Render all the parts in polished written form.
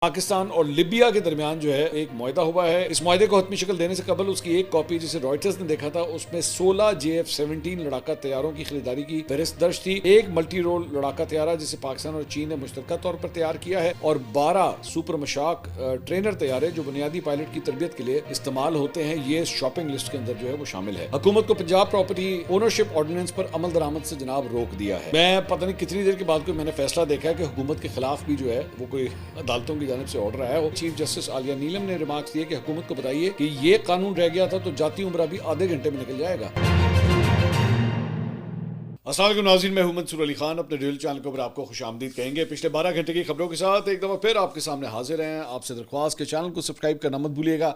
پاکستان اور لیبیا کے درمیان جو ہے ایک معاہدہ ہوا ہے. اس معاہدے کو حتمی شکل دینے سے قبل اس کی ایک کاپی جسے رائٹرز نے دیکھا تھا اس میں 16 JF-17 لڑاکا طیاروں کی خریداری کی فہرست درج تھی. ایک ملٹی رول لڑاکا طیارہ جسے پاکستان اور چین نے مشترکہ طور پر تیار کیا ہے اور 12 سپر مشاق ٹرینر طیارے جو بنیادی پائلٹ کی تربیت کے لیے استعمال ہوتے ہیں یہ شاپنگ لسٹ کے اندر جو ہے وہ شامل ہے. حکومت کو پنجاب پراپرٹی اونرشپ آرڈیننس پر عمل درآمد سے جناب روک دیا ہے. میں پتہ نہیں کتنی دیر کے بعد کوئی میں نے فیصلہ دیکھا ہے کہ حکومت کے خلاف بھی جو ہے وہ کوئی عدالتوں کی جانب سے آرڈر آیا ہے. چیف جسٹس عالیہ نیلم نے ریمارکس دیے کہ حکومت کو بتائیے کہ یہ قانون رہ گیا تھا تو جاتی عمرہ بھی آدھے گھنٹے میں نکل جائے گا. السلام علیکم ناظرین، میں ہوں منصور علی خان. اپنے ریل چینل کے اوپر آپ کو خوش آمدید کہیں گے. پچھلے 12 گھنٹے کی خبروں کے ساتھ ایک دفعہ پھر آپ کے سامنے حاضر ہیں. آپ سے درخواست کہ چینل کو سبسکرائب کرنا مت بھولیے گا،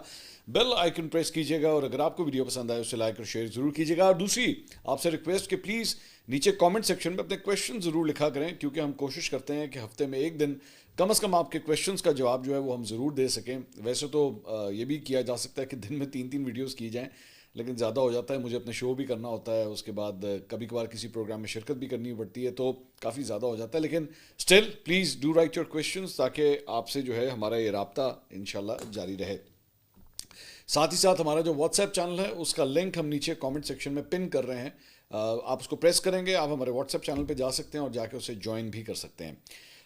بیل آئیکن پریس کیجیے گا اور اگر آپ کو ویڈیو پسند آئے اسے لائک اور شیئر ضرور کیجیے گا. اور دوسری آپ سے ریکویسٹ کہ پلیز نیچے کامنٹ سیکشن میں اپنے کویشچن ضرور لکھا کریں کیونکہ ہم کوشش کرتے ہیں کہ ہفتے میں ایک دن کم از کم آپ کے کویشچنس کا جواب جو ہے وہ ہم ضرور دے سکیں. ویسے تو یہ بھی کیا جا سکتا ہے کہ دن میں 3 ویڈیوز کی جائیں لیکن زیادہ ہو جاتا ہے. مجھے اپنے شو بھی کرنا ہوتا ہے، اس کے بعد کبھی کبھار کسی پروگرام میں شرکت بھی کرنی پڑتی ہے تو کافی زیادہ ہو جاتا ہے. لیکن still please do write your questions تاکہ آپ سے جو ہے ہمارا یہ رابطہ انشاءاللہ جاری رہے. ساتھ ہی ساتھ ہمارا جو واٹس ایپ چینل ہے اس کا لنک ہم نیچے کامنٹ سیکشن میں پن کر رہے ہیں. آپ اس کو پریس کریں گے، آپ ہمارے واٹس ایپ چینل پہ جا سکتے ہیں اور جا کے اسے جوائن بھی کر سکتے ہیں.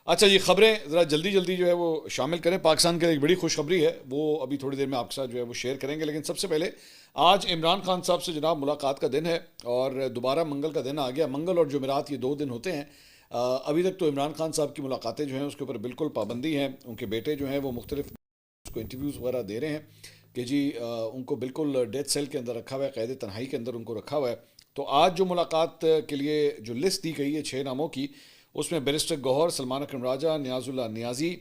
اچھا یہ خبریں ذرا جلدی جو ہے وہ شامل کریں. پاکستان کے لیے ایک بڑی خوشخبری ہے، وہ ابھی تھوڑی دیر میں آپ کے ساتھ جو ہے وہ شیئر کریں گے. لیکن سب سے پہلے آج عمران خان صاحب سے جناب ملاقات کا دن ہے اور دوبارہ منگل کا دن آ گیا. منگل اور جمعرات یہ 2 دن ہوتے ہیں. ابھی تک تو عمران خان صاحب کی ملاقاتیں جو ہیں اس کے اوپر بالکل پابندی ہیں. ان کے بیٹے جو ہیں وہ مختلف کو انٹرویوز وغیرہ دے رہے ہیں کہ جی ان کو بالکل ڈیتھ سیل کے اندر رکھا ہوا ہے، قید تنہائی کے اندر ان کو رکھا ہوا ہے. تو آج جو ملاقات کے لیے جو لسٹ دی گئی ہے 6 ناموں کی، اس میں بیرسٹر گوہر، سلمان اکرم راجہ، نیاز اللہ نیازی،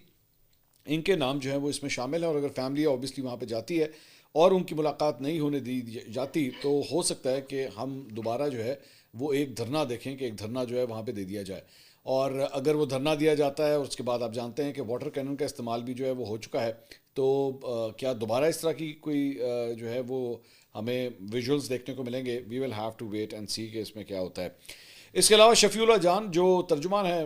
ان کے نام جو ہیں وہ اس میں شامل ہیں. اور اگر فیملی اوبیسلی وہاں پہ جاتی ہے اور ان کی ملاقات نہیں ہونے دی جاتی تو ہو سکتا ہے کہ ہم دوبارہ جو ہے وہ ایک دھرنا دیکھیں کہ ایک دھرنا جو ہے وہاں پہ دے دیا جائے. اور اگر وہ دھرنا دیا جاتا ہے اور اس کے بعد آپ جانتے ہیں کہ واٹر کینن کا استعمال بھی جو ہے وہ ہو چکا ہے تو کیا دوبارہ اس طرح کی کوئی جو ہے وہ ہمیں ویژولز دیکھنے کو ملیں گے؟ We will have to wait and see کہ اس میں کیا ہوتا ہے. اس کے علاوہ شفیع اللہ جان جو ترجمان ہیں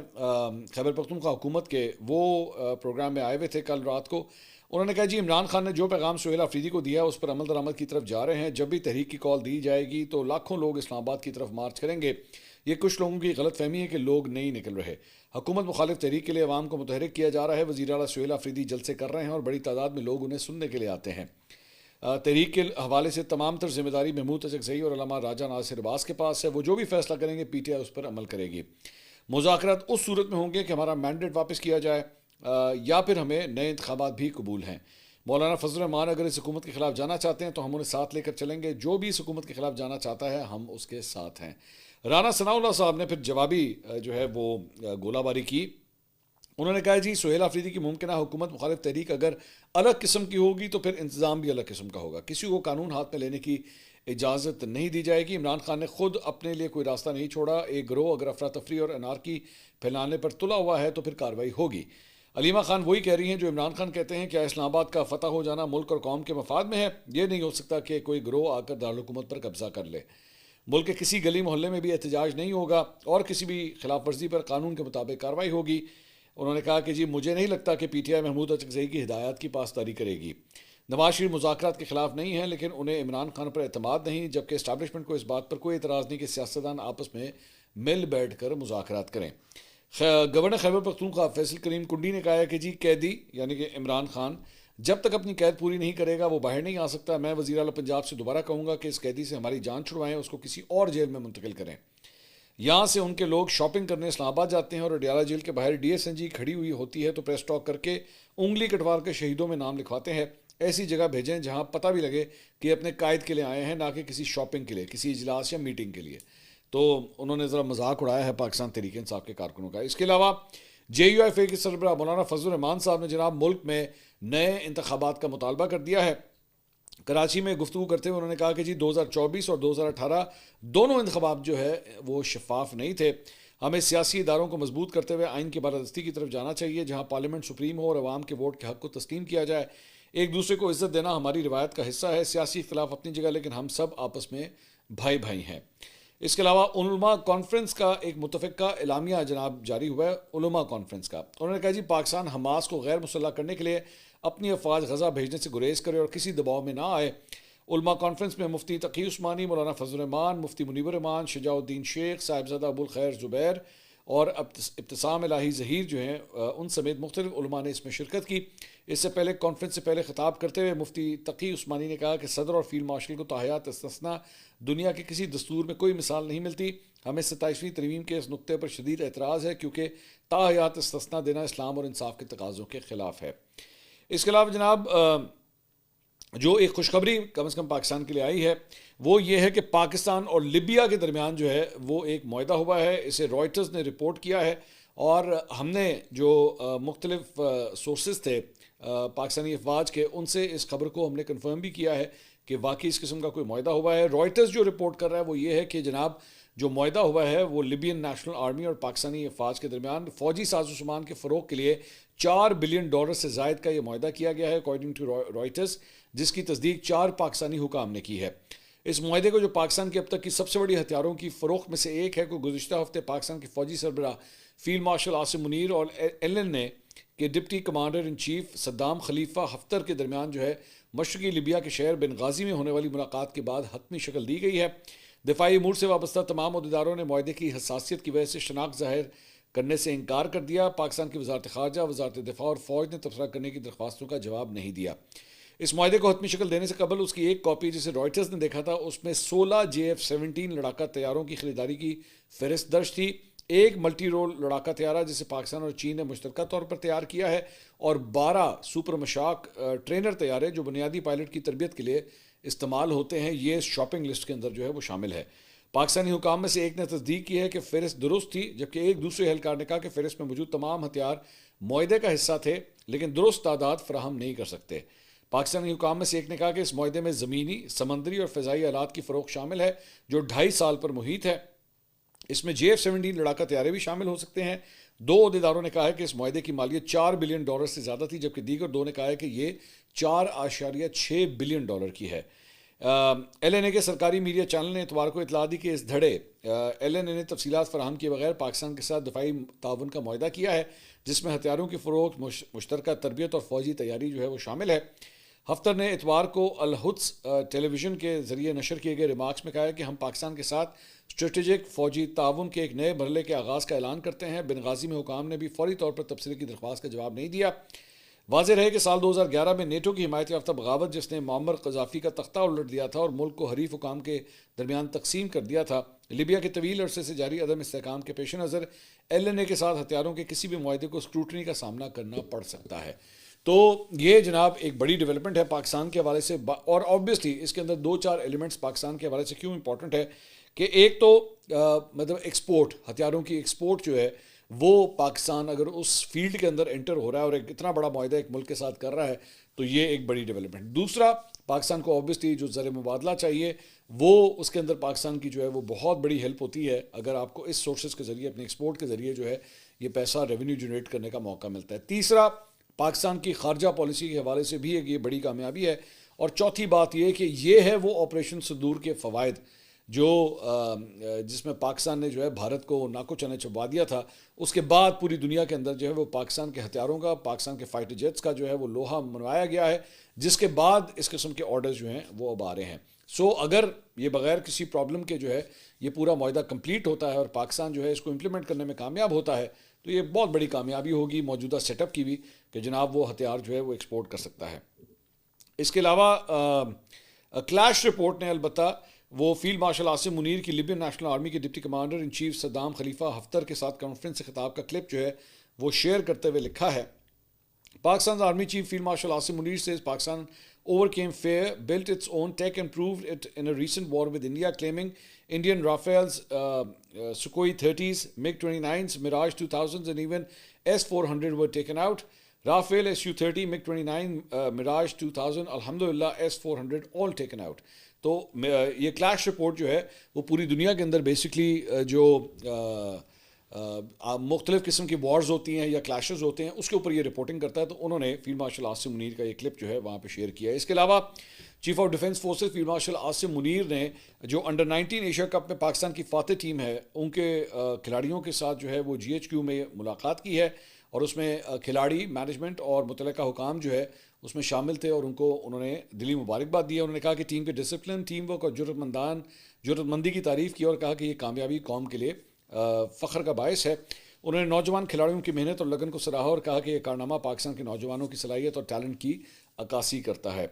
خیبر پختونخوا حکومت کے، وہ پروگرام میں آئے ہوئے تھے کل رات کو. انہوں نے کہا جی عمران خان نے جو پیغام سہیل آفریدی کو دیا ہے اس پر عمل درآمد کی طرف جا رہے ہیں. جب بھی تحریک کی کال دی جائے گی تو لاکھوں لوگ اسلام آباد کی طرف مارچ کریں گے. یہ کچھ لوگوں کی غلط فہمی ہے کہ لوگ نہیں نکل رہے. حکومت مخالف تحریک کے لیے عوام کو متحرک کیا جا رہا ہے. وزیر اعلیٰ سہیل آفریدی جلسے کر رہے ہیں اور بڑی تعداد میں لوگ انہیں سننے کے لیے آتے ہیں. تحریک کے حوالے سے تمام تر ذمہ داری محمود اچکزئی اور علامہ راجہ ناصر عباس کے پاس ہے. وہ جو بھی فیصلہ کریں گے PTI اس پر عمل کرے گی. مذاکرات اس صورت میں ہوں گے کہ ہمارا مینڈیٹ واپس کیا جائے یا پھر ہمیں نئے انتخابات بھی قبول ہیں. مولانا فضل الرحمان اگر اس حکومت کے خلاف جانا چاہتے ہیں تو ہم انہیں ساتھ لے کر چلیں گے. جو بھی اس حکومت کے خلاف جانا چاہتا ہے ہم اس کے ساتھ ہیں. رانا ثناء اللہ صاحب نے پھر جوابی جو ہے وہ گولہ باری کی. انہوں نے کہا جی سہیل آفریدی کی ممکنہ حکومت مخالف تحریک اگر الگ قسم کی ہوگی تو پھر انتظام بھی الگ قسم کا ہوگا. کسی کو قانون ہاتھ میں لینے کی اجازت نہیں دی جائے گی. عمران خان نے خود اپنے لیے کوئی راستہ نہیں چھوڑا. ایک گروہ اگر افراتفری اور انارکی پھیلانے پر تلا ہوا ہے تو پھر کارروائی ہوگی. علیمہ خان وہی کہہ رہی ہیں جو عمران خان کہتے ہیں. کیا اسلام آباد کا فتح ہو جانا ملک اور قوم کے مفاد میں ہے؟ یہ نہیں ہو سکتا کہ کوئی گروہ آ کر دارالحکومت پر قبضہ کر لے. ملک کے کسی گلی محلے میں بھی احتجاج نہیں ہوگا اور کسی بھی خلاف ورزی پر قانون کے مطابق کارروائی ہوگی. انہوں نے کہا کہ جی مجھے نہیں لگتا کہ PTI محمود اچکزئی کی ہدایات کی پاسداری کرے گی. نواز شریف مذاکرات کے خلاف نہیں ہیں لیکن انہیں عمران خان پر اعتماد نہیں، جبکہ اسٹیبلشمنٹ کو اس بات پر کوئی اعتراض نہیں کہ سیاستدان آپس میں مل بیٹھ کر مذاکرات کریں. گورنر خیبر پختونخوا فیصل کریم کنڈی نے کہا ہے کہ جی قیدی یعنی کہ عمران خان جب تک اپنی قید پوری نہیں کرے گا وہ باہر نہیں آ سکتا. میں وزیر اعلیٰ پنجاب سے دوبارہ کہوں گا کہ اس قیدی سے ہماری جان چھڑوائیں، اس کو کسی اور جیل میں منتقل کریں. یہاں سے ان کے لوگ شاپنگ کرنے اسلام آباد جاتے ہیں اور اڈیالہ جیل کے باہر DSNG کھڑی ہوئی ہوتی ہے تو پریس ٹاک کر کے انگلی کٹوار کے شہیدوں میں نام لکھواتے ہیں. ایسی جگہ بھیجیں جہاں پتہ بھی لگے کہ اپنے قائد کے لیے آئے ہیں، نہ کہ کسی شاپنگ کے لیے، کسی اجلاس یا میٹنگ کے لیے. تو انہوں نے ذرا مذاق اڑایا ہے پاکستان تحریک انصاف کے کارکنوں کا. اس کے علاوہ JUIFA کے سربراہ مولانا فضل الرحمان صاحب نے جناب ملک میں نئے انتخابات کا مطالبہ کر دیا ہے. کراچی میں گفتگو کرتے ہوئے انہوں نے کہا کہ جی 2024 اور 2018 دونوں انتخابات جو ہے وہ شفاف نہیں تھے. ہمیں سیاسی اداروں کو مضبوط کرتے ہوئے آئین کی بالادستی کی طرف جانا چاہیے جہاں پارلیمنٹ سپریم ہو اور عوام کے ووٹ کے حق کو تسلیم کیا جائے. ایک دوسرے کو عزت دینا ہماری روایت کا حصہ ہے. سیاسی اختلاف اپنی جگہ لیکن ہم سب آپس میں بھائی بھائی ہیں. اس کے علاوہ علماء کانفرنس کا ایک متفقہ اعلامیہ جناب جاری ہوا ہے علماء کانفرنس کا. انہوں نے کہا جی پاکستان حماس کو غیر مسلح کرنے کے لیے اپنی افواج غزہ بھیجنے سے گریز کرے اور کسی دباؤ میں نہ آئے. علماء کانفرنس میں مفتی تقی عثمانی، مولانا فضل الرحمان، مفتی منیب الرحمان، شجاع الدین شیخ، صاحبزادہ ابو الخیر زبیر اور ابتسام الہی ظہیر جو ہیں ان سمیت مختلف علماء نے اس میں شرکت کی. اس سے پہلے کانفرنس سے پہلے خطاب کرتے ہوئے مفتی تقی عثمانی نے کہا کہ صدر اور فیلڈ مارشل کو تاحیات استثنا دنیا کے کسی دستور میں کوئی مثال نہیں ملتی. ہمیں 27ویں ترمیم کے اس نقطے پر شدید اعتراض ہے کیونکہ تاحیات استثنا دینا اسلام اور انصاف کے تقاضوں کے خلاف ہے. اس کے علاوہ جناب جو ایک خوشخبری کم از کم پاکستان کے لیے آئی ہے وہ یہ ہے کہ پاکستان اور لیبیا کے درمیان جو ہے وہ ایک معاہدہ ہوا ہے. اسے رائٹرز نے رپورٹ کیا ہے اور ہم نے جو مختلف سورسز تھے پاکستانی افواج کے ان سے اس خبر کو ہم نے کنفرم بھی کیا ہے کہ واقعی اس قسم کا کوئی معاہدہ ہوا ہے. رائٹرز جو رپورٹ کر رہا ہے وہ یہ ہے کہ جناب جو معاہدہ ہوا ہے وہ لیبین نیشنل آرمی اور پاکستانی افواج کے درمیان فوجی ساز و سامان کے فروغ کے لیے $4 بلین سے زائد کا یہ معاہدہ کیا گیا ہے اکارڈنگ ٹو رائٹرز، جس کی تصدیق 4 پاکستانی حکام نے کی ہے. اس معاہدے کو جو پاکستان کی اب تک کی سب سے بڑی ہتھیاروں کی فروخت میں سے ایک ہے، کو گزشتہ ہفتے پاکستان کے فوجی سربراہ فیلڈ مارشل عاصم منیر اور ایلن نے کہ deputy commander in chief Saddam Khalifa Haftar کے درمیان جو ہے مشرقی لیبیا کے شہر بنغازی میں ہونے والی ملاقات کے بعد حتمی شکل دی گئی ہے. دفاعی امور سے وابستہ تمام عہدیداروں نے معاہدے کی حساسیت کی وجہ سے شناخت ظاہر کرنے سے انکار کر دیا. پاکستان کی وزارت خارجہ، وزارت دفاع اور فوج نے تبصرہ کرنے کی درخواستوں کا جواب نہیں دیا. اس معاہدے کو حتمی شکل دینے سے قبل اس کی ایک کاپی جسے رائٹرز نے دیکھا تھا اس میں 16 JF-17 لڑاکا طیاروں کی خریداری کی فہرست درج تھی. ایک ملٹی رول لڑاکا طیارہ جسے پاکستان اور چین نے مشترکہ طور پر تیار کیا ہے اور 12 سپر مشاق ٹرینر طیارے جو بنیادی پائلٹ کی تربیت کے لیے استعمال ہوتے ہیں، یہ شاپنگ لسٹ کے اندر جو ہے وہ شامل ہے. پاکستانی حکام میں سے ایک نے تصدیق کی ہے کہ فہرست درست تھی، جبکہ ایک دوسرے اہلکار نے کہا کہ فہرست میں موجود تمام ہتھیار معاہدے کا حصہ تھے لیکن درست تعداد فراہم نہیں کر سکتے. پاکستانی حکام میں سے ایک نے کہا کہ اس معاہدے میں زمینی، سمندری اور فضائی آلات کی فروخت شامل ہے جو 2.5 سال پر محیط ہے. اس میں JF-17 لڑاکا طیارے بھی شامل ہو سکتے ہیں. 2 عہدیداروں نے کہا ہے کہ اس معاہدے کی مالیت $4 بلین سے زیادہ تھی، جبکہ دیگر 2 نے کہا ہے کہ یہ $4.6 بلین کی ہے. LNA کے سرکاری میڈیا چینل نے اتوار کو اطلاع دی کہ اس دھڑے LNA نے تفصیلات فراہم کیے بغیر پاکستان کے ساتھ دفاعی تعاون کا معاہدہ کیا ہے جس میں ہتھیاروں کی فروخت، مشترکہ تربیت اور فوجی تیاری جو ہے وہ شامل ہے. ہفتر نے اتوار کو الحدث ٹیلی ویژن کے ذریعے نشر کیے گئے ریمارکس میں کہا ہے کہ ہم پاکستان کے ساتھ اسٹریٹجک فوجی تعاون کے ایک نئے مرحلے کے آغاز کا اعلان کرتے ہیں. بنغازی میں حکام نے بھی فوری طور پر تبصرے کی درخواست کا جواب نہیں دیا. واضح رہے کہ سال 2011 میں نیٹو کی حمایت یافتہ بغاوت جس نے معمر قذافی کا تختہ الٹ دیا تھا اور ملک کو حریف حکام کے درمیان تقسیم کر دیا تھا، لیبیا کے طویل عرصے سے جاری عدم استحکام کے پیش نظر LNA کے ساتھ ہتھیاروں کے کسی بھی معاہدے کو اسکروٹنی کا سامنا کرنا پڑ سکتا ہے. تو یہ جناب ایک بڑی ڈیولپمنٹ ہے پاکستان کے حوالے سے، اور آبویسلی اس کے اندر 2-4 ایلیمنٹس پاکستان کے حوالے سے کیوں امپورٹنٹ ہے کہ ایک تو مطلب ایکسپورٹ، ہتھیاروں کی ایکسپورٹ جو ہے وہ پاکستان اگر اس فیلڈ کے اندر انٹر ہو رہا ہے اور ایک اتنا بڑا معاہدہ ایک ملک کے ساتھ کر رہا ہے تو یہ ایک بڑی ڈیولپمنٹ. دوسرا، پاکستان کو آبویسلی جو زر مبادلہ چاہیے وہ اس کے اندر پاکستان کی جو ہے وہ بہت بڑی ہیلپ ہوتی ہے اگر آپ کو اس سورسز کے ذریعے، اپنے ایکسپورٹ کے ذریعے جو ہے یہ پیسہ ریونیو جنریٹ کرنے کا موقع ملتا ہے. تیسرا، پاکستان کی خارجہ پالیسی کے حوالے سے بھی ایک یہ بڑی کامیابی ہے. اور چوتھی بات یہ کہ یہ ہے وہ آپریشن صدور کے فوائد جو جس میں پاکستان نے جو ہے بھارت کو ناکو چنے چبا دیا تھا، اس کے بعد پوری دنیا کے اندر جو ہے وہ پاکستان کے ہتھیاروں کا، پاکستان کے فائٹر جیٹس کا جو ہے وہ لوہا منوایا گیا ہے، جس کے بعد اس قسم کے آرڈرز جو ہیں وہ اب آ رہے ہیں. اگر یہ بغیر کسی پرابلم کے جو ہے یہ پورا معاہدہ کمپلیٹ ہوتا ہے اور پاکستان جو ہے اس کو امپلیمنٹ کرنے میں کامیاب ہوتا ہے تو یہ بہت بڑی کامیابی ہوگی موجودہ سیٹ اپ کی بھی کہ جناب وہ ہتھیار جو ہے وہ ایکسپورٹ کر سکتا ہے. اس کے علاوہ کلیش رپورٹ نے البتہ وہ فیلڈ مارشل عاصم منیر کی لیبین نیشنل آرمی کے deputy commander in chief Saddam Khalifa Haftar کے ساتھ کانفرنس سے خطاب کا کلپ جو ہے وہ شیئر کرتے ہوئے لکھا ہے، Pakistan army chief field marshal Asim Munir says Pakistan overcame fear, built its own tech and proved it in a recent war with India, claiming Indian Rafales, Sukhoi 30s, MiG-29s, Mirage 2000s and even S-400 were taken out. Rafale, Su-30, MiG-29, Mirage 2000, Alhamdulillah, S-400 all taken out. تو یہ clash report جو ہے وہ پوری دنیا کے اندر basically جو مختلف قسم کی وارز ہوتی ہیں یا کلیشز ہوتے ہیں، اس کے اوپر یہ رپورٹنگ کرتا ہے. تو انہوں نے فیلڈ مارشل عاصم منیر کا یہ کلپ جو ہے وہاں پہ شیئر کیا ہے. اس کے علاوہ chief of defence forces field marshal Asim Munir نے جو انڈر 19 ایشیا کپ میں پاکستان کی فاتح ٹیم ہے ان کے کھلاڑیوں کے ساتھ جو ہے وہ GHQ میں ملاقات کی ہے، اور اس میں کھلاڑی، مینجمنٹ اور متعلقہ حکام جو ہے اس میں شامل تھے، اور ان کو انہوں نے دلی مبارکباد دی ہے. انہوں نے کہا کہ ٹیم کے ڈسپلن، ٹیم ورک اور جرأت مندی کی تعریف کی، اور کہا کہ یہ کامیابی قوم کے لیے فخر کا باعث ہے. انہوں نے نوجوان کھلاڑیوں کی محنت اور لگن کو سراہا اور کہا کہ یہ کارنامہ پاکستان کے نوجوانوں کی صلاحیت اور ٹیلنٹ کی عکاسی کرتا ہے.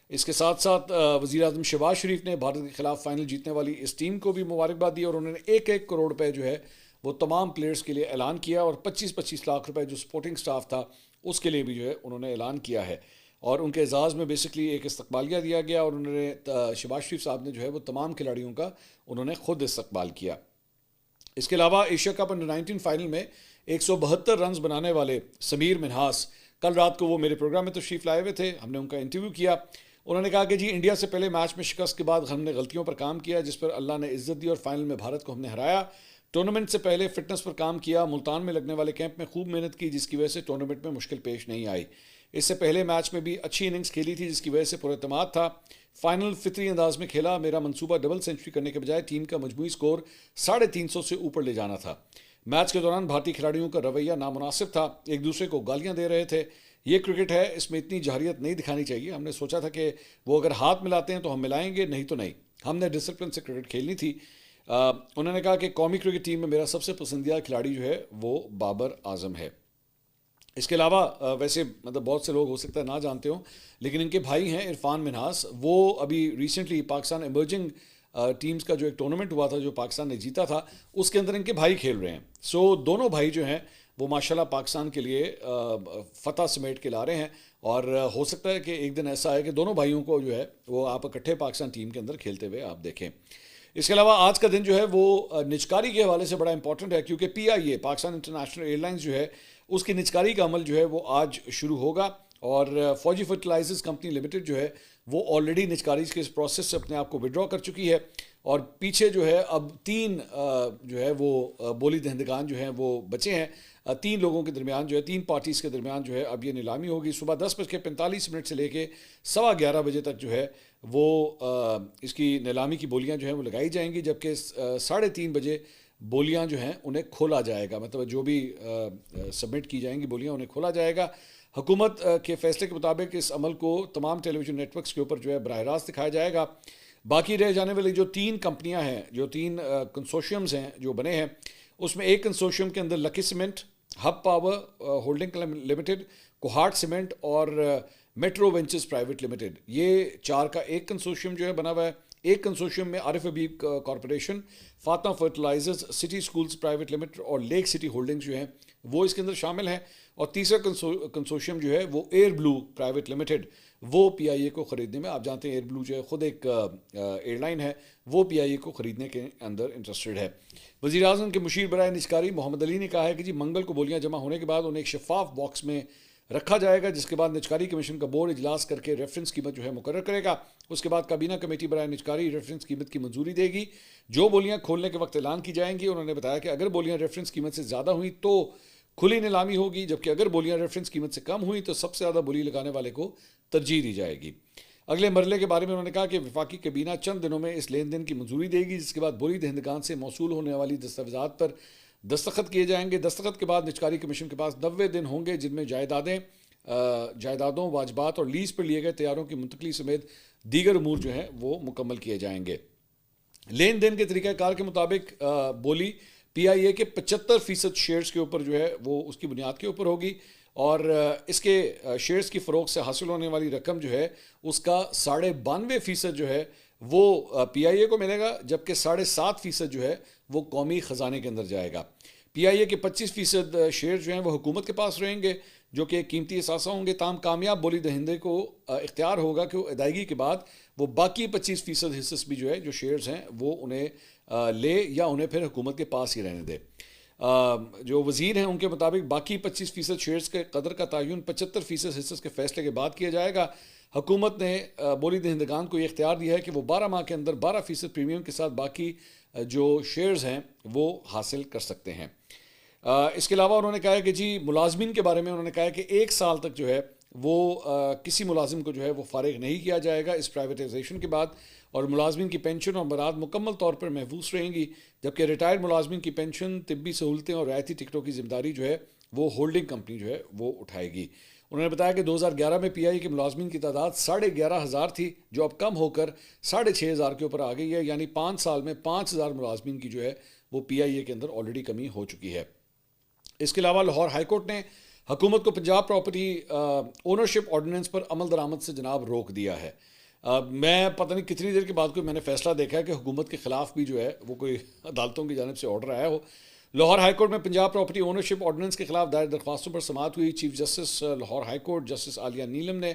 اس کے ساتھ ساتھ وزیر اعظم شہباز شریف نے بھارت کے خلاف فائنل جیتنے والی اس ٹیم کو بھی مبارکباد دی، اور انہوں نے 1 کروڑ روپے جو ہے وہ تمام پلیئرز کے لیے اعلان کیا، اور 25 لاکھ روپے جو سپورٹنگ سٹاف تھا اس کے لیے بھی جو ہے انہوں نے اعلان کیا ہے. اور ان کے اعزاز میں بیسکلی ایک استقبالیہ دیا گیا، اور انہوں نے شہباز شریف صاحب نے جو ہے وہ تمام کھلاڑیوں کا انہوں نے خود استقبال کیا. اس کے علاوہ ایشیا کپ انڈر 19 فائنل میں 172 رنز بنانے والے سمیر منہاس کل رات کو وہ میرے پروگرام میں تشریف لائے ہوئے تھے. ہم نے ان کا انٹرویو کیا. انہوں نے کہا کہ جی انڈیا سے پہلے میچ میں شکست کے بعد ہم نے غلطیوں پر کام کیا جس پر اللہ نے عزت دی، اور فائنل میں بھارت کو ہم نے ہرایا. ٹورنامنٹ سے پہلے فٹنس پر کام کیا، ملتان میں لگنے والے کیمپ میں خوب محنت کی جس کی وجہ سے ٹورنامنٹ میں مشکل پیش نہیں آئی. اس سے پہلے میچ میں بھی اچھی اننگز کھیلی تھی جس کی وجہ سے پر اعتماد تھا. فائنل فطری انداز میں کھیلا. میرا منصوبہ ڈبل سینچری کرنے کے بجائے ٹیم کا مجموعی سکور 350 سے اوپر لے جانا تھا. میچ کے دوران بھارتی کھلاڑیوں کا رویہ نامناسب تھا، ایک دوسرے کو گالیاں دے رہے تھے. یہ کرکٹ ہے، اس میں اتنی جہریت نہیں دکھانی چاہیے. ہم نے سوچا تھا کہ وہ اگر ہاتھ ملاتے ہیں تو ہم ملائیں گے، نہیں تو نہیں. ہم نے ڈسپلن سے کرکٹ کھیلنی تھی. انہوں نے کہا کہ قومی کرکٹ ٹیم میں میرا سب سے پسندیدہ کھلاڑی جو ہے وہ بابر اعظم ہے. اس کے علاوہ ویسے مطلب بہت سے لوگ ہو سکتا ہے نہ جانتے ہوں، لیکن ان کے بھائی ہیں عرفان منہاس. وہ ابھی ریسنٹلی پاکستان ایمرجنگ ٹیمز کا جو ایک ٹورنامنٹ ہوا تھا جو پاکستان نے جیتا تھا، اس کے اندر ان کے بھائی کھیل رہے ہیں. سو دونوں بھائی جو ہیں وہ ماشاءاللہ پاکستان کے لیے فتح سمیٹ کے لا رہے ہیں، اور ہو سکتا ہے کہ ایک دن ایسا ہے کہ دونوں بھائیوں کو جو ہے وہ آپ اکٹھے پاکستان ٹیم کے اندر کھیلتے ہوئے آپ دیکھیں. اس کے علاوہ آج کا دن جو ہے وہ نجکاری کے حوالے سے بڑا امپورٹنٹ ہے، کیونکہ PIA Pakistan international air lines جو ہے اس کی نجکاری کا عمل جو ہے وہ آج شروع ہوگا. اور فوجی فرٹیلائزرز کمپنی لمیٹڈ جو ہے وہ آلریڈی نجکاری کے اس پروسیس سے اپنے آپ کو وڈرا کر چکی ہے، اور پیچھے جو ہے اب 3 جو ہے وہ بولی دہندگان جو ہیں وہ بچے ہیں. 3 لوگوں کے درمیان جو ہے 3 پارٹیز کے درمیان جو ہے اب یہ نیلامی ہوگی. صبح 10:45 سے لے کے 11:15 بجے تک جو ہے وہ اس کی نیلامی کی بولیاں جو ہیں وہ لگائی جائیں گی، جبکہ 3:30 بجے بولیاں جو ہیں انہیں کھولا جائے گا. مطلب جو بھی سبمٹ کی جائیں گی بولیاں انہیں کھولا جائے گا. حکومت کے فیصلے کے مطابق اس عمل کو تمام ٹیلی ویژن نیٹ ورکس کے اوپر جو ہے براہ راست دکھایا جائے گا. باقی رہ جانے والی جو 3 کمپنیاں ہیں، جو 3 کنسورشیمز ہیں جو بنے ہیں، اس میں ایک کنسورشیم کے اندر Lucky cement, Hub power holding limited, Kohat cement اور میٹرو وینچرز پرائیویٹ لمیٹڈ، یہ 4 کا ایک کنسورشیم جو ہے بنا ہوا ہے. ایک کنسورشیم میں Arif Habib corporation, Fatima fertilisers, city schools private limited اور لیک سٹی ہولڈنگز جو ہیں وہ اس کے اندر شامل ہیں. اور تیسرا کنسورشیم جو ہے وہ ایئر بلو پرائیویٹ لمیٹڈ، وہ PIA کو خریدنے میں، آپ جانتے ہیں ایئر بلو جو ہے خود ایک ایئر لائن ہے، وہ PIA کو خریدنے کے اندر انٹرسٹڈ ہے. وزیر اعظم کے مشیر برائے نجکاری محمد علی نے کہا ہے کہ جی منگل کو بولیاں جمع ہونے کے بعد انہیں ایک شفاف باکس میں رکھا جائے گا، جس کے بعد نجکاری کمیشن کا بورڈ اجلاس کر کے ریفرنس قیمت جو ہے مقرر کرے گا. اس کے بعد کابینہ کمیٹی برائے نجکاری ریفرنس قیمت کی منظوری دے گی، جو بولیاں کھولنے کے وقت اعلان کی جائیں گی. انہوں نے بتایا کہ اگر بولیاں ریفرنس قیمت سے زیادہ ہوئیں تو کھلی نیلامی ہوگی، جبکہ اگر بولیاں ریفرنس قیمت سے کم ہوئیں تو سب سے زیادہ بولی لگانے والے کو ترجیح دی جائے گی. اگلے مرحلے کے بارے میں انہوں نے کہا کہ وفاقی کابینہ چند دنوں میں اس لین دین کی منظوری دے گی، جس کے بعد بولی دہندگان سے موصول ہونے والی دستاویزات پر دستخط کیے جائیں گے. دستخط کے بعد نجکاری کمیشن کے پاس 90 دن ہوں گے، جن میں جائیدادوں، واجبات اور لیز پر لیے گئے تیاروں کی منتقلی سمیت دیگر امور جو ہیں وہ مکمل کیے جائیں گے. لین دین کے طریقہ کار کے مطابق بولی PIA کے 75% شیئرز کے اوپر جو ہے وہ اس کی بنیاد کے اوپر ہوگی، اور اس کے شیئرز کی فروخت سے حاصل ہونے والی رقم جو ہے اس کا 92.5% جو ہے وہ PIA کو ملے گا، جبکہ 7.5% جو ہے وہ قومی خزانے کے اندر جائے گا. PIA کے 25% شیئر جو ہیں وہ حکومت کے پاس رہیں گے، جو کہ قیمتی اثاثہ ہوں گے. تاہم کامیاب بولی دہندے کو اختیار ہوگا کہ وہ ادائیگی کے بعد وہ باقی 25% حصص بھی جو ہے جو شیئرز ہیں وہ انہیں لے یا انہیں پھر حکومت کے پاس ہی رہنے دے. جو وزیر ہیں ان کے مطابق باقی 25% شیئرز کے قدر کا تعین 75% حصص کے فیصلے کے بعد کیا جائے گا. حکومت نے بولی دہندگان کو یہ اختیار دیا ہے کہ وہ 12 ماہ کے اندر 12% پریمیم کے ساتھ باقی جو شیئرز ہیں وہ حاصل کر سکتے ہیں. اس کے علاوہ انہوں نے کہا ہے کہ جی ملازمین کے بارے میں انہوں نے کہا ہے کہ 1 سال تک جو ہے وہ کسی ملازم کو جو ہے وہ فارغ نہیں کیا جائے گا اس پرائیویٹائزیشن کے بعد، اور ملازمین کی پینشن اور برآمد مکمل طور پر محفوظ رہیں گی، جبکہ ریٹائرڈ ملازمین کی پینشن، طبی سہولتیں اور رعایتی ٹکٹوں کی ذمہ داری جو ہے وہ ہولڈنگ کمپنی جو ہے وہ اٹھائے گی۔ انہوں نے بتایا کہ 2011 میں پی آئی کے ملازمین کی تعداد 11,500 تھی، جو اب کم ہو کر 6,500 کے اوپر آ گئی ہے، یعنی 5 سال میں 5,000 ملازمین کی جو ہے وہ پی آئی اے کے اندر آلریڈی کمی ہو چکی ہے۔ اس کے علاوہ لاہور ہائی کورٹ نے حکومت کو پنجاب پراپرٹی اونرشپ آرڈیننس پر عمل درآمد سے جناب روک دیا ہے۔ میں پتہ نہیں کتنی دیر کے بعد کوئی میں نے فیصلہ دیکھا ہے کہ حکومت کے خلاف بھی جو ہے وہ کوئی عدالتوں کی جانب سے آرڈر آیا ہو۔ لاہور ہائی کورٹ میں پنجاب پراپرٹی اونرشپ آرڈیننس کے خلاف دائر درخواستوں پر سماعت ہوئی۔ Chief justice Lahore high court justice Aalia Neelum نے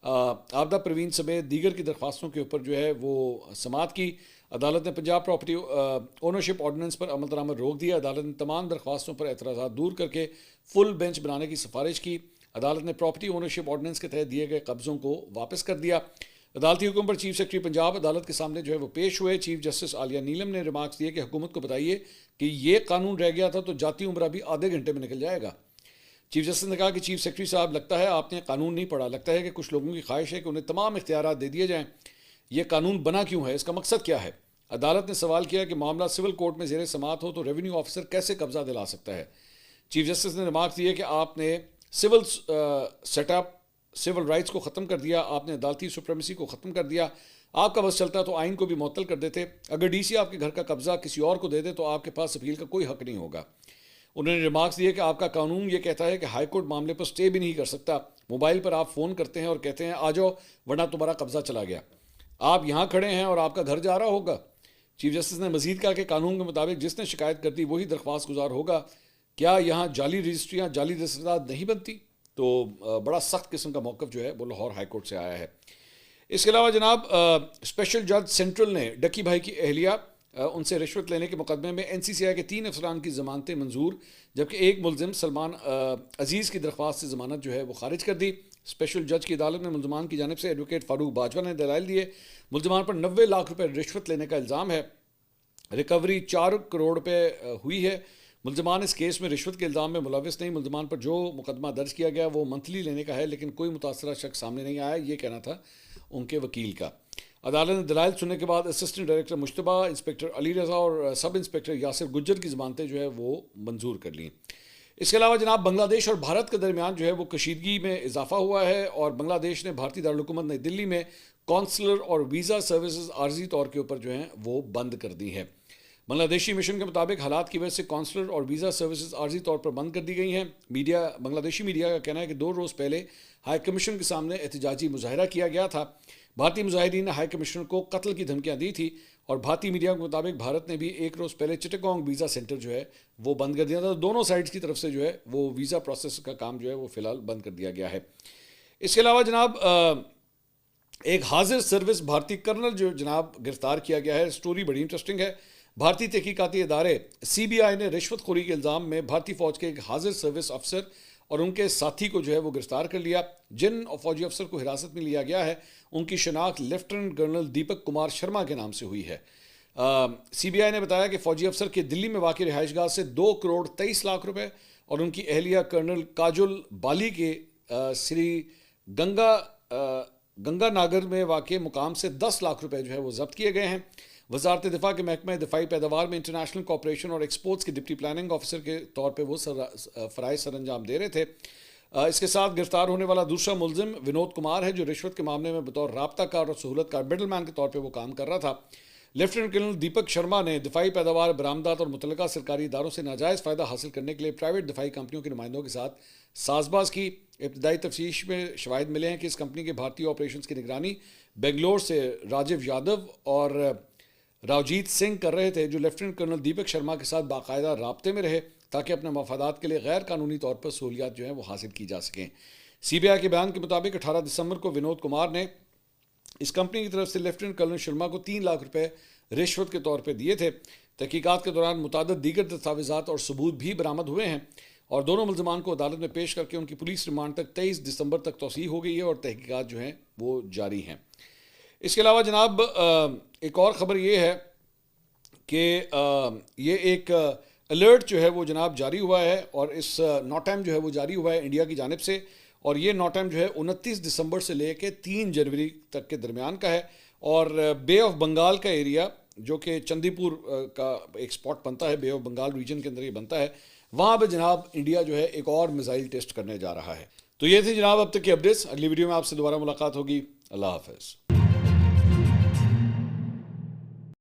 عابدہ پروین سمیت دیگر کی درخواستوں کے اوپر جو ہے وہ سماعت کی۔ عدالت نے پنجاب پراپرٹی اونرشپ آرڈیننس پر عمل درآمد روک دیا۔ عدالت نے تمام درخواستوں پر اعتراضات دور کر کے فل بینچ بنانے کی سفارش کی۔ عدالت نے پراپرٹی اونرشپ آرڈیننس کے تحت دیے گئے قبضوں کو واپس کر دیا۔ عدالتی حکم پر چیف سیکرٹری پنجاب عدالت کے سامنے جو ہے وہ پیش ہوئے۔ چیف جسٹس عالیہ نیلم نے ریمارکس دیے کہ حکومت کو بتائیے کہ یہ قانون رہ گیا تھا تو جاتی عمرہ بھی آدھے گھنٹے میں نکل جائے گا۔ چیف جسٹس نے کہا کہ چیف سیکرٹری صاحب، لگتا ہے آپ نے قانون نہیں پڑھا، لگتا ہے کہ کچھ لوگوں کی خواہش ہے کہ انہیں تمام اختیارات دے دیے جائیں۔ یہ قانون بنا کیوں ہے؟ اس کا مقصد کیا ہے؟ عدالت نے سوال کیا کہ معاملہ سول کورٹ میں زیر سماعت ہو تو ریونیو آفیسر کیسے قبضہ دلا سکتا ہے؟ چیف جسٹس نے ریمارک دیے کہ آپ نے civil set up, civil rights کو ختم کر دیا، آپ نے عدالتی سپریمیسی کو ختم کر دیا۔ آپ کا بس چلتا تو آئین کو بھی معطل کر دیتے۔ اگر ڈی سی آپ کے گھر کا قبضہ کسی اور کو دے دے تو آپ کے پاس اپیل کا کوئی حق نہیں ہوگا۔ انہوں نے ریمارکس دیے کہ آپ کا قانون یہ کہتا ہے کہ ہائی کورٹ معاملے پر سٹے بھی نہیں کر سکتا۔ موبائل پر آپ فون کرتے ہیں اور کہتے ہیں آ جاؤ ورنہ تمہارا قبضہ چلا گیا۔ آپ یہاں کھڑے ہیں اور آپ کا گھر جا رہا ہوگا۔ چیف جسٹس نے مزید کہا کہ قانون کے مطابق جس نے شکایت کر دی وہی درخواست گزار ہوگا۔ کیا یہاں جعلی رجسٹریاں، جعلی دستخط نہیں بنتی؟ تو بڑا سخت قسم کا موقف جو ہے وہ لاہور ہائی کورٹ سے آیا ہے۔ اس کے علاوہ جناب اسپیشل جج سینٹرل نے ڈکی بھائی کی اہلیہ ان سے رشوت لینے کے مقدمے میں این سی سی آئی کے 3 افسران کی ضمانتیں منظور، جبکہ ایک ملزم سلمان عزیز کی درخواست سے ضمانت جو ہے وہ خارج کر دی۔ اسپیشل جج کی عدالت میں ملزمان کی جانب سے ایڈوکیٹ فاروق باجوہ نے دلائل دیے۔ ملزمان پر 90 لاکھ روپے رشوت لینے کا الزام ہے۔ ریکوری 4 کروڑ روپے ہوئی ہے۔ ملزمان اس کیس میں رشوت کے الزام میں ملوث نہیں۔ ملزمان پر جو مقدمہ درج کیا گیا وہ منتھلی لینے کا ہے، لیکن کوئی متاثرہ شخص سامنے نہیں آیا، یہ کہنا تھا ان کے وکیل کا۔ عدالت نے دلائل سننے کے بعد اسسٹنٹ ڈائریکٹر مشتبہ، انسپکٹر علی رضا اور سب انسپکٹر یاسر گجر کی ضمانتیں جو ہے وہ منظور کر لیں۔ اس کے علاوہ جناب بنگلہ دیش اور بھارت کے درمیان جو ہے وہ کشیدگی میں اضافہ ہوا ہے، اور بنگلہ دیش نے بھارتی دارالحکومت نئی دلی میں کونسلر اور ویزا سروسز عارضی طور کے اوپر جو ہیں وہ بند کر دی ہیں۔ بنگلہ دیشی مشن کے مطابق حالات کی وجہ سے کونسلر اور ویزا سروسز عارضی طور پر بند کر دی گئی ہیں۔ بنگلہ دیشی میڈیا کا کہنا ہے کہ 2 روز پہلے ہائی کمیشن کے سامنے احتجاجی مظاہرہ کیا گیا تھا۔ بھارتی مظاہرین نے ہائی کمشنر کو قتل کی دھمکیاں دی تھی، اور بھارتی میڈیا کے مطابق بھارت نے بھی 1 روز پہلے چٹاگانگ ویزا سینٹر جو ہے وہ بند کر دیا تھا۔ دونوں سائڈز کی طرف سے جو ہے وہ ویزا پروسیس کا کام جو ہے وہ فی الحال بند کر دیا گیا ہے۔ اس کے علاوہ جناب ایک حاضر سروس بھارتی کرنل جو جناب گرفتار کیا گیا ہے۔ سٹوری بڑی انٹرسٹنگ ہے۔ بھارتی تحقیقاتی ادارے سی بی آئی نے رشوت خوری کے الزام میں بھارتی فوج کے ایک حاضر سروس افسر اور ان کے ساتھی کو جو ہے وہ گرفتار کر لیا۔ جن فوجی افسر کو حراست میں لیا گیا ہے ان کی شناخت لیفٹیننٹ کرنل دیپک کمار شرما کے نام سے ہوئی ہے۔ سی بی آئی نے بتایا کہ فوجی افسر کے دلی میں واقع رہائش گاہ سے 2 کروڑ 23 لاکھ روپے اور ان کی اہلیہ کرنل کاجل بالی کے سری گنگا ناگر میں واقع مقام سے 10 لاکھ روپے جو ہے وہ ضبط کیے گئے ہیں۔ وزارت دفاع کے محکمہ دفاعی پیداوار میں انٹرنیشنل کوآپریشن اور ایکسپورٹس کے ڈپٹی پلاننگ آفیسر کے طور پہ وہ فرائض سر انجام دے رہے تھے۔ اس کے ساتھ گرفتار ہونے والا دوسرا ملزم ونود کمار ہے، جو رشوت کے معاملے میں بطور رابطہ کار اور سہولت کار مڈل مین کے طور پہ وہ کام کر رہا تھا۔ لیفٹیننٹ کرنل دیپک شرما نے دفاعی پیداوار، برآمدات اور متعلقہ سرکاری اداروں سے ناجائز فائدہ حاصل کرنے کے لیے پرائیویٹ دفاعی کمپنیوں کے نمائندوں کے ساتھ ساز باز کی۔ ابتدائی تفتیش میں شواہد ملے ہیں کہ اس کمپنی کے بھارتی آپریشنز کی نگرانی بنگلور سے راجیو یادو اور راوجیت سنگھ کر رہے تھے، جو لیفٹیننٹ کرنل دیپک شرما کے ساتھ باقاعدہ رابطے میں رہے تاکہ اپنے مفادات کے لیے غیر قانونی طور پر سہولیات جو ہیں وہ حاصل کی جا سکیں۔ سی بی آئی کے بیان کے مطابق 18 دسمبر کو ونود کمار نے اس کمپنی کی طرف سے لیفٹیننٹ کرنل شرما کو 3 لاکھ روپے رشوت کے طور پہ دیے تھے۔ تحقیقات کے دوران متعدد دیگر دستاویزات اور ثبوت بھی برآمد ہوئے ہیں، اور دونوں ملزمان کو عدالت میں پیش کر کے ان کی پولیس ریمانڈ تک 23 دسمبر تک توسیع ہو گئی ہے، اور تحقیقات جو ہیں وہ جاری ہیں۔ اس کے علاوہ جناب ایک اور خبر یہ ہے کہ یہ ایک الرٹ جو ہے وہ جناب جاری ہوا ہے، اور اس نوٹائم جو ہے وہ جاری ہوا ہے انڈیا کی جانب سے، اور یہ نوٹائم جو ہے 29 دسمبر سے لے کے 3 جنوری تک کے درمیان کا ہے، اور بے آف بنگال کا ایریا جو کہ چندی پور کا ایک سپاٹ بنتا ہے، بے آف بنگال ریجن کے اندر یہ بنتا ہے، وہاں پہ جناب انڈیا جو ہے ایک اور میزائل ٹیسٹ کرنے جا رہا ہے۔ تو یہ تھی جناب اب تک کی اپڈیٹس، اگلی ویڈیو میں آپ سے دوبارہ ملاقات ہوگی، اللہ حافظ۔